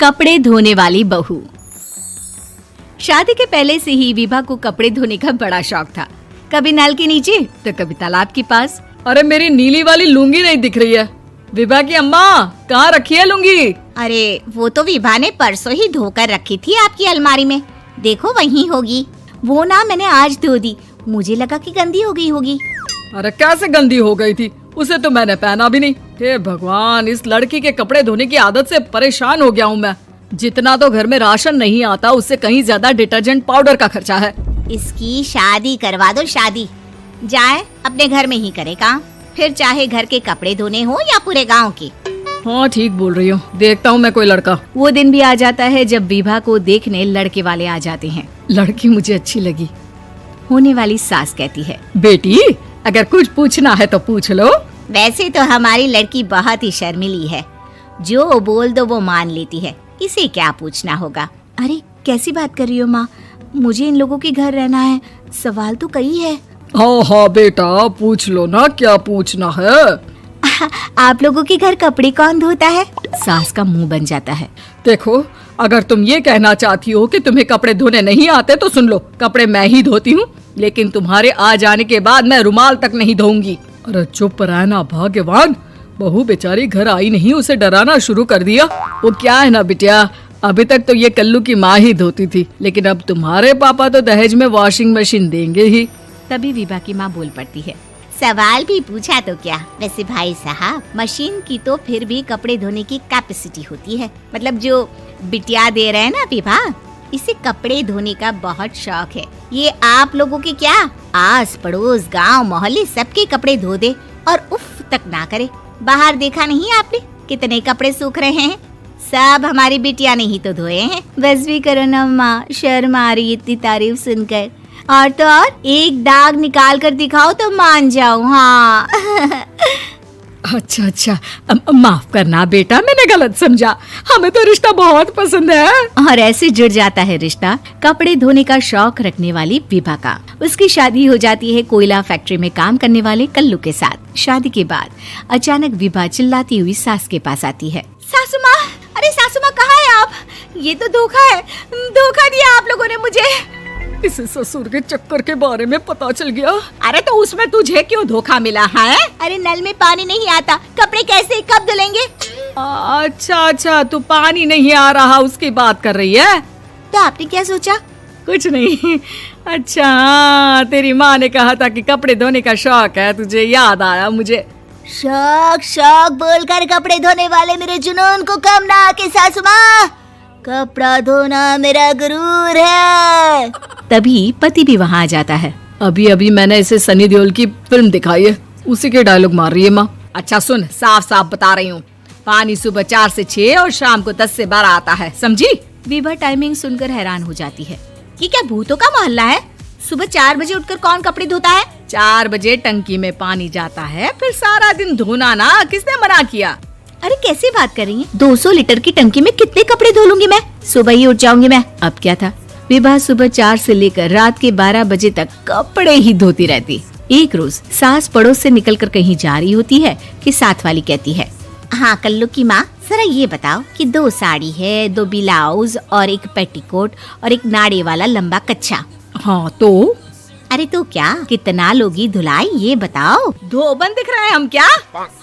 कपड़े धोने वाली बहू। शादी के पहले से ही विभा को कपड़े धोने का बड़ा शौक था। कभी नल के नीचे तो कभी तालाब के पास। अरे मेरी नीली वाली लुंगी नहीं दिख रही है। विभा की अम्मा, कहाँ रखी है लुंगी? अरे वो तो विभा ने परसों ही धोकर रखी थी आपकी अलमारी में, देखो वहीं होगी। वो ना मैंने आज धो दी, मुझे लगा कि गंदी हो गई होगी। अरे कैसे गंदी हो गई थी, उसे तो मैंने पहना भी नहीं। हे भगवान, इस लड़की के कपड़े धोने की आदत से परेशान हो गया हूँ मैं। जितना तो घर में राशन नहीं आता, उससे कहीं ज्यादा डिटर्जेंट पाउडर का खर्चा है। इसकी शादी करवा दो, शादी जाए अपने घर में ही करे काम, फिर चाहे घर के कपड़े धोने हो या पूरे गांव के। हाँ ठीक बोल रही हूँ, देखता हूँ मैं कोई लड़का। वो दिन भी आ जाता है जब विभा को देखने लड़के वाले आ जाते हैं। लड़की मुझे अच्छी लगी। होने वाली सास कहती है, बेटी अगर कुछ पूछना है तो पूछ लो। वैसे तो हमारी लड़की बहुत ही शर्मीली है, जो बोल दो वो मान लेती है, इसे क्या पूछना होगा। अरे कैसी बात कर रही हो माँ, मुझे इन लोगों के घर रहना है, सवाल तो कई है। हाँ हाँ बेटा, पूछ लो ना, क्या पूछना है। आप लोगों के घर कपड़े कौन धोता है? सास का मुंह बन जाता है। देखो, अगर तुम ये कहना चाहती हो कि तुम्हें कपड़े धोने नहीं आते तो सुन लो, कपड़े मैं ही धोती हूँ, लेकिन तुम्हारे आ जाने के बाद मैं रुमाल तक नहीं धोऊंगी। अरे चुप रहना भाग्यवान, बहू बेचारी घर आई नहीं, उसे डराना शुरू कर दिया। वो क्या है ना बिटिया, अभी तक तो ये कल्लू की माँ ही धोती थी, लेकिन अब तुम्हारे पापा तो दहेज में वॉशिंग मशीन देंगे ही। तभी विभा की माँ बोल पड़ती है, सवाल भी पूछा तो क्या। वैसे भाई साहब, मशीन की तो फिर भी कपड़े धोने की कैपेसिटी होती है, मतलब जो बिटिया दे रहे हैं ना विभा, इसे कपड़े धोने का बहुत शौक है। ये आप लोगों के क्या, आस पड़ोस गांव मोहल्ले सबके कपड़े धो दे और उफ तक ना करे। बाहर देखा नहीं आपने कितने कपड़े सूख रहे हैं, सब हमारी बिटिया ने ही तो धोए हैं। बस भी करो ना माँ, शर्म आ रही इतनी तारीफ सुनकर। और तो और एक दाग निकाल कर दिखाओ तो मान जाऊं। हाँ अच्छा, माफ करना बेटा, मैंने गलत समझा। हमें तो रिश्ता बहुत पसंद है। और ऐसे जुड़ जाता है रिश्ता कपड़े धोने का शौक रखने वाली विभा का। उसकी शादी हो जाती है कोयला फैक्ट्री में काम करने वाले कल्लू के साथ। शादी के बाद अचानक विभा चिल्लाती हुई सास के पास आती है। सासू माँ, अरे सासू माँ कहाँ है आप? ये तो धोखा है, धोखा दिया आप लोगों ने मुझे। इसे ससुर के चक्कर के बारे में पता चल गया। अरे तो उसमें तुझे क्यों धोखा मिला है? अरे नल में पानी नहीं आता, कपड़े कैसे कब धुलेंगे? अच्छा, तू पानी नहीं आ रहा उसकी बात कर रही है। तो आपने क्या सोचा? कुछ नहीं। अच्छा, तेरी माँ ने कहा था कि कपड़े धोने का शौक है तुझे, याद आया मुझे। शौक बोलकर कपड़े धोने वाले मेरे जुनून को कम ना आके सासू माँ, कपड़ा धोना मेरा गुरूर है। तभी पति भी वहाँ आ जाता है। अभी मैंने इसे सनी देओल की फिल्म दिखाई है, उसी के डायलॉग मार रही है माँ। अच्छा सुन, साफ साफ बता रही हूँ, पानी सुबह 4 से 6 और शाम को 10 से 12 आता है, समझी? विभा टाइमिंग सुनकर हैरान हो जाती है। ये क्या भूतों का मोहल्ला है? सुबह 4 बजे उठकर कौन कपड़े धोता है? 4 बजे टंकी में पानी जाता है, फिर सारा दिन धोना ना, किसने मना किया? अरे कैसी बात कर रही हैं? 200 लीटर की टंकी में कितने कपड़े धो लूंगी मैं? सुबह ही उठ जाऊंगी मैं। अब क्या था, विभा सुबह 4 से लेकर रात के 12 बजे तक कपड़े ही धोती रहती। एक रोज सास पड़ोस से निकलकर कहीं जा रही होती है कि साथ वाली कहती है, हाँ कल्लू की माँ, जरा ये बताओ कि 2 साड़ी है, 2 ब्लाउज और एक पेटीकोट और एक नाड़े वाला लंबा कच्छा। हाँ तो? अरे तो क्या, कितना लोगी धुलाई ये बताओ। धोबन दिख रहे हैं हम क्या?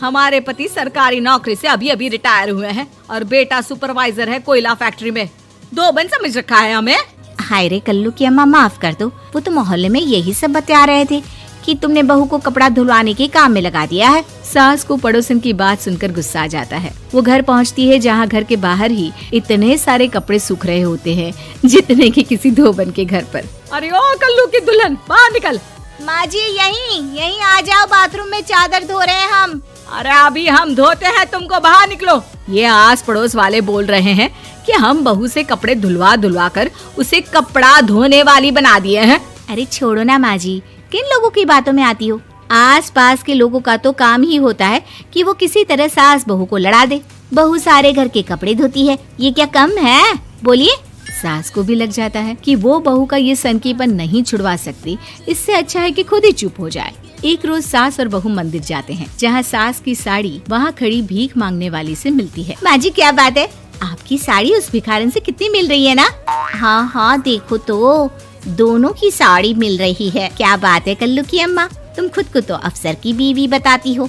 हमारे पति सरकारी नौकरी से अभी रिटायर हुए हैं और बेटा सुपरवाइजर है कोयला फैक्ट्री में। धोबन समझ रखा है हमें? हाय रे कल्लू की अम्मा, माफ कर दो, वो तो मोहल्ले में यही सब बता रहे थे कि तुमने बहू को कपड़ा धुलवाने के काम में लगा दिया है। सास को पड़ोसन की बात सुनकर गुस्सा आ जाता है। वो घर पहुंचती है जहां घर के बाहर ही इतने सारे कपड़े सूख रहे होते हैं जितने कि किसी धोबन के घर पर। अरे ओ कल्लू की दुल्हन, बाहर निकल। माँ जी यहीं आ जाओ, बाथरूम में चादर धो रहे हैं हम। अरे अभी हम धोते हैं, तुमको बाहर निकलो। ये आस पड़ोस वाले बोल रहे हैं कि हम बहू से कपड़े धुलवा कर उसे कपड़ा धोने वाली बना दिए हैं। अरे छोड़ो ना माँ जी, किन लोगों की बातों में आती हो? आस पास के लोगों का तो काम ही होता है कि वो किसी तरह सास बहू को लड़ा दे। बहू सारे घर के कपड़े धोती है, ये क्या कम है? बोलिए। सास को भी लग जाता है कि वो बहू का ये सनकीपन नहीं छुड़वा सकती, इससे अच्छा है कि खुद ही चुप हो जाए। एक रोज सास और बहू मंदिर जाते हैं, जहाँ सास की साड़ी वहाँ खड़ी भीख मांगने वाली से मिलती है। माँ जी क्या बात है, आपकी आपकी साड़ी उस भिखारन से कितनी मिल रही है ना? हाँ हाँ देखो तो, दोनों की साड़ी मिल रही है। क्या बात है कल्लू की अम्मा, तुम खुद को तो अफसर की बीवी बताती हो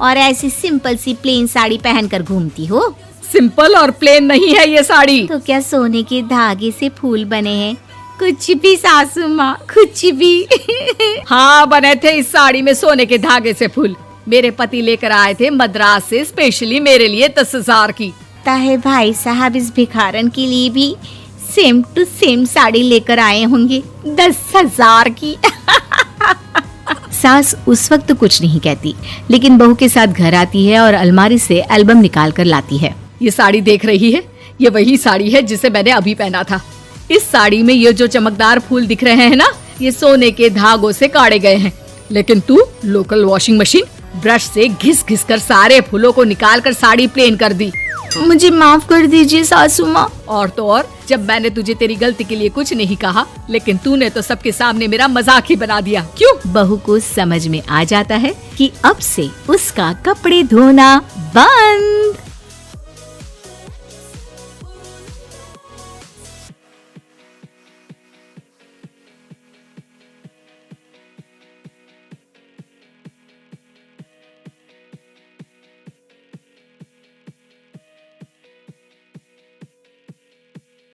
और ऐसी सिंपल सी प्लेन साड़ी पहनकर घूमती हो। सिंपल और प्लेन नहीं है ये साड़ी। तो क्या सोने के धागे से फूल बने हैं? कुछ भी सासू माँ, कुछ भी। हाँ बने थे इस साड़ी में सोने के धागे से फूल। मेरे पति लेकर आए थे मद्रास से स्पेशली मेरे लिए 10,000 की। ताहे भाई साहब इस भिखारन के लिए भी सेम टू सेम साड़ी लेकर आए होंगे 10,000 की। सास उस वक्त कुछ नहीं कहती, लेकिन बहू के साथ घर आती है और अलमारी से एल्बम निकाल कर लाती है। ये साड़ी देख रही है, ये वही साड़ी है जिसे मैंने अभी पहना था। इस साड़ी में ये जो चमकदार फूल दिख रहे हैं ना, ये सोने के धागों से काढ़े गए हैं। लेकिन तू लोकल वॉशिंग मशीन ब्रश से घिस घिस कर सारे फूलों को निकाल कर साड़ी प्लेन कर दी। मुझे माफ कर दीजिए सासू माँ। और तो और, जब मैंने तुझे तेरी गलती के लिए कुछ नहीं कहा, लेकिन तूने तो सबके सामने मेरा मजाक ही बना दिया। क्यों? बहू को समझ में आ जाता है कि अब से उसका कपड़े धोना बंद।